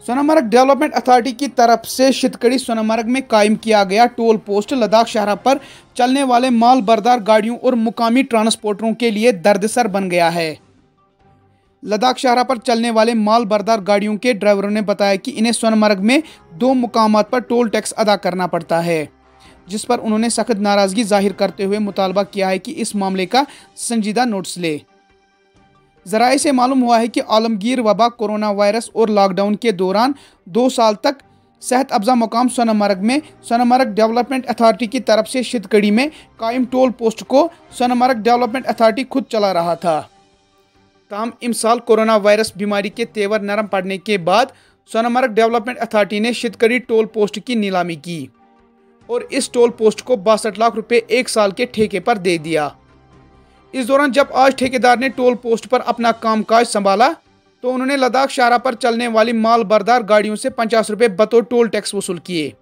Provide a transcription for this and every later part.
Sonamarg development authority की तरफ से शितकड़ी सोनामर्ग में कायम किया गया टोल पोस्ट लद्दाख शाहराह पर चलने वाले माल बरदार गाड़ियों और मुकामी ट्रांसपोर्टरों के लिए दर्दसर बन गया है। लद्दाख शाहराह पर चलने वाले माल बरदार गाड़ियों के ड्राइवरों ने बताया कि इन्हें सोनामर्ग में 2 मुकामात पर टोल टैक्स अदा करना पड़ता है, जिस पर उन्होंने सख्त नाराजगी जाहिर करते हुए मुतालबा किया है कि इस मामले का संजीदा नोटिस ले। ज़राए से मालूम हुआ है कि आलमगीर वबा, कोरोना वायरस और लॉकडाउन के दौरान 2 साल तक सेहत अफजा मुकाम सोनामर्ग में सोनामर्ग डेवलपमेंट अथॉरिटी की तरफ से शितकड़ी में कायम टोल पोस्ट को सोनामर्ग डेवलपमेंट अथॉरिटी खुद चला रहा था। ताहम इमसाल कोरोना वायरस बीमारी के तेवर नरम पड़ने के बाद सोनामर्ग डेवलपमेंट अथॉरिटी ने शितकड़ी टोल पोस्ट की नीलामी की और इस टोल पोस्ट को 62 लाख रुपए 1 साल के ठेके पर दे दिया। इस दौरान जब आज ठेकेदार ने टोल पोस्ट पर अपना कामकाज संभाला तो उन्होंने लद्दाख शाहराह पर चलने वाली माल बरदार गाड़ियों से 50 रुपए बतौर टोल टैक्स वसूल किए।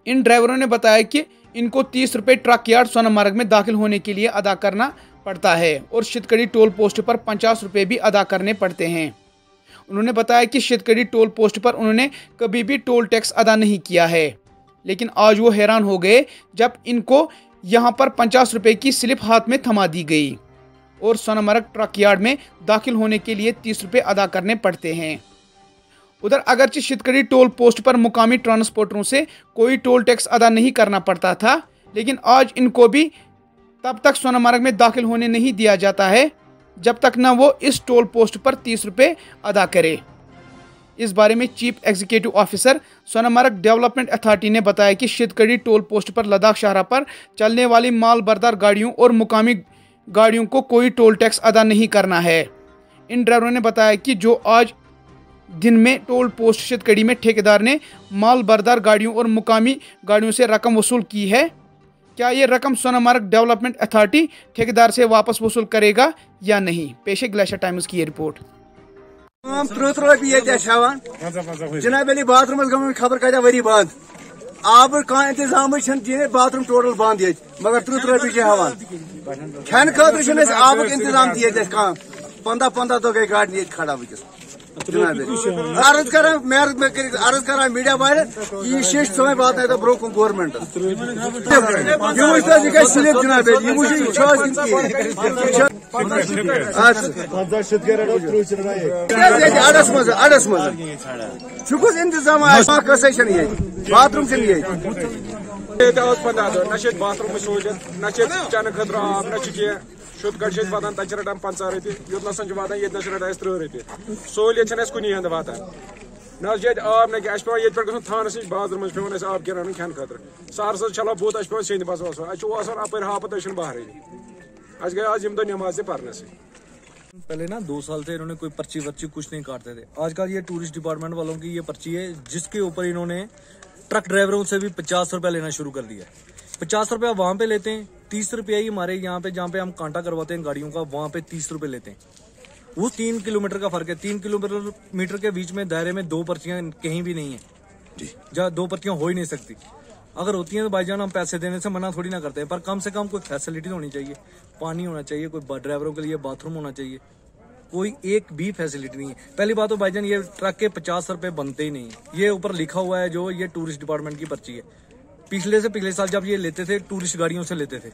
इन ड्राइवरों ने बताया कि इनको 30 रुपए ट्रक यार्ड सोनामर्ग में दाखिल होने के लिए अदा करना पड़ता है और शितकड़ी टोल पोस्ट पर 50 रुपए भी अदा करने पड़ते हैं। उन्होंने बताया कि शितकड़ी टोल पोस्ट पर उन्होंने कभी भी टोल टैक्स अदा नहीं किया है, लेकिन आज वो हैरान हो गए जब इनको यहाँ पर 50 रुपए की स्लिप हाथ में थमा दी गई और सोनामर्ग ट्रक यार्ड में दाखिल होने के लिए 30 रुपए अदा करने पड़ते हैं। उधर अगरचे शितकड़ी टोल पोस्ट पर मुकामी ट्रांसपोर्टरों से कोई टोल टैक्स अदा नहीं करना पड़ता था, लेकिन आज इनको भी तब तक सोनामर्ग में दाखिल होने नहीं दिया जाता है जब तक न वो इस टोल पोस्ट पर 30 रुपए अदा करे। इस बारे में chief executive officer Sonamarg development authority ने बताया कि शितकड़ी टोल पोस्ट पर लद्दाख शाहराह पर चलने वाली माल बरदार गाड़ियों और मुकामी गाड़ियों को कोई टोल टैक्स अदा नहीं करना है। इन ड्राइवरों ने बताया कि जो आज दिन में टोल पोस्ट शितकड़ी में ठेकेदार ने माल बरदार गाड़ियों और मुकामी गाड़ियों से रकम वसूल की है, क्या ये रकम सोनामर्ग डेवलपमेंट अथॉरिटी ठेकेदार से वापस वसूल करेगा या नहीं। पेश है ग्लेशियर टाइम्स की ये रिपोर्ट। जनाब अली बाथरूम खबर कदा वरी बंद आब कह इंतजाम बाथरूम टोटल बंद ये मगर 30 रुपये हवान खेन खतर आब इंतजाम दिए 15 दो गई गाड़ी ये खड़ा वस अर्ज कर मीडिया वाले यह शिश समय वात ब्रो गवर्नमेंट स्लिप जनाब अड़स मज इंतजाम कस बाथरूम बाथरूम सोचित न चेन खतर आब न शुद्ध गढ़ वातान तक रटान 50 रुपये योत नसन वातान ये रटान 30 रुपये सहूलियत कुन हंद वातान न आब न पे ये पे गो थानस नश बाजार मज पे आब गिरान खेन खतर सहरस चलो बहुत पे सेंद बस वसान अपर हापत बहर अस गए आज यम दो नमाज से पढ़ने से पहले ना 2 साल से इन्होंने कोई पर्ची वर्ची कुछ नहीं काटते थे। आजकल ये टूरिस्ट डिपार्टमेंट वालों की ये पर्ची है जिसके ऊपर इन्होंने ट्रक ड्राइवरों से भी 50 रुपया लेना शुरू कर दिया। 50 रुपया वहां पे लेते हैं, 30 रुपया ही हमारे यहाँ पे जहाँ पे हम कांटा करवाते हैं गाड़ियों का वहां पे 30 रुपये लेते हैं। वो 3 किलोमीटर का फर्क है। 3 किलोमीटर के बीच में दायरे में 2 पर्चियां कहीं भी नहीं है जहाँ 2 पर्चियां हो ही नहीं सकती। अगर होती हैं तो भाईजान हम पैसे देने से मना थोड़ी ना करते हैं, पर कम से कम कोई फैसिलिटी होनी चाहिए। पानी होना चाहिए, कोई ड्राइवरों के लिए बाथरूम होना चाहिए, कोई एक भी फैसिलिटी नहीं है। पहली बात तो भाईजान ये ट्रक के 50 रुपए बनते ही नहीं है। ये ऊपर लिखा हुआ है जो ये टूरिस्ट डिपार्टमेंट की पर्ची है। पिछले से पिछले साल जब ये लेते थे टूरिस्ट गाड़ियों से लेते थे,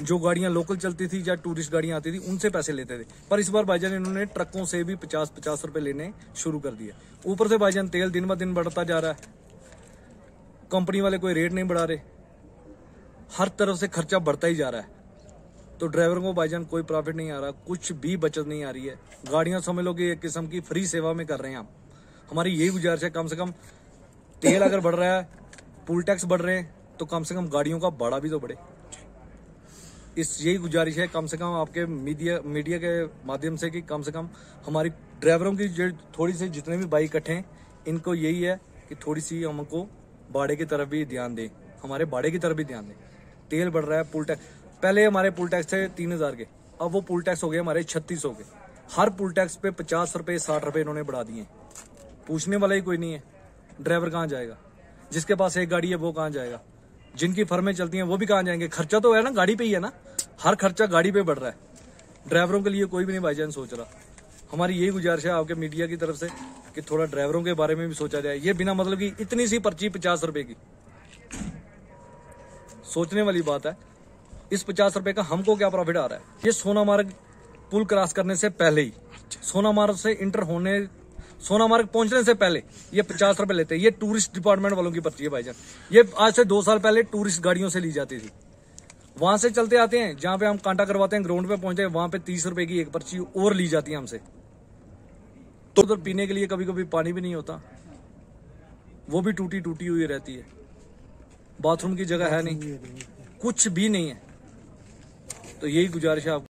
जो गाड़ियां लोकल चलती थी या टूरिस्ट गाड़ियां आती थी उनसे पैसे लेते थे, पर इस बार भाईजान इन्होंने ट्रकों से भी 50 रुपए लेने शुरू कर दिया। ऊपर से भाईजान तेल दिन ब दिन बढ़ता जा रहा है, कंपनी वाले कोई रेट नहीं बढ़ा रहे, हर तरफ से खर्चा बढ़ता ही जा रहा है। तो ड्राइवर को भाईजान कोई प्रॉफिट नहीं आ रहा, कुछ भी बचत नहीं आ रही है। गाड़ियां समझ लो कि एक किस्म की फ्री सेवा में कर रहे हैं हम। हमारी यही गुजारिश है, कम से कम तेल अगर बढ़ रहा है, पुल टैक्स बढ़ रहे हैं, तो कम से कम गाड़ियों का भाड़ा भी तो बढ़े। यही गुजारिश है कम से कम आपके मीडिया के माध्यम से कि कम से कम हमारी ड्राइवरों की जो थोड़ी सी जितने भी बाइक इकट्ठे हैं इनको यही है कि थोड़ी सी हमको भाड़े की तरफ भी ध्यान दें, हमारे भाड़े की तरफ भी ध्यान दें। तेल बढ़ रहा है, पुल टैक्स पहले हमारे पुल टैक्स थे 3000 के, अब वो पुल टैक्स हो गए हमारे 3600 के। हर पुल टैक्स पे 50 रुपए 60 रुपए इन्होंने बढ़ा दिए। पूछने वाला ही कोई नहीं है। ड्राइवर कहाँ जाएगा? जिसके पास एक गाड़ी है वो कहाँ जाएगा? जिनकी फर्में चलती हैं वो भी कहाँ जाएंगे? खर्चा तो है ना, गाड़ी पे ही है ना, हर खर्चा गाड़ी पे बढ़ रहा है। ड्राइवरों के लिए कोई भी नहीं भाईजान सोच रहा। हमारी यही गुजारिश है आपके मीडिया की तरफ से कि थोड़ा ड्राइवरों के बारे में भी सोचा जाए। ये बिना मतलब की इतनी सी पर्ची 50 रुपए की, सोचने वाली बात है। इस 50 रुपए का हमको क्या प्रॉफिट आ रहा है? ये सोनामार्ग पुल क्रॉस करने से पहले ही, सोनामार्ग से इंटर होने, सोनामार्ग पहुंचने से पहले ये 50 रुपए लेते हैं। ये टूरिस्ट डिपार्टमेंट वालों की पर्ची है भाईजान। ये आज से 2 साल पहले टूरिस्ट गाड़ियों से ली जाती थी। वहां से चलते आते हैं, जहां पे हम कांटा करवाते हैं, ग्राउंड पे पहुंचते हैं, वहां पे 30 रुपए की एक पर्ची और ली जाती है हमसे। तो उधर पीने के लिए कभी कभी पानी भी नहीं होता, वो भी टूटी टूटी हुई रहती है। बाथरूम की जगह है नहीं, कुछ भी नहीं है। तो यही गुजारिश है आपको।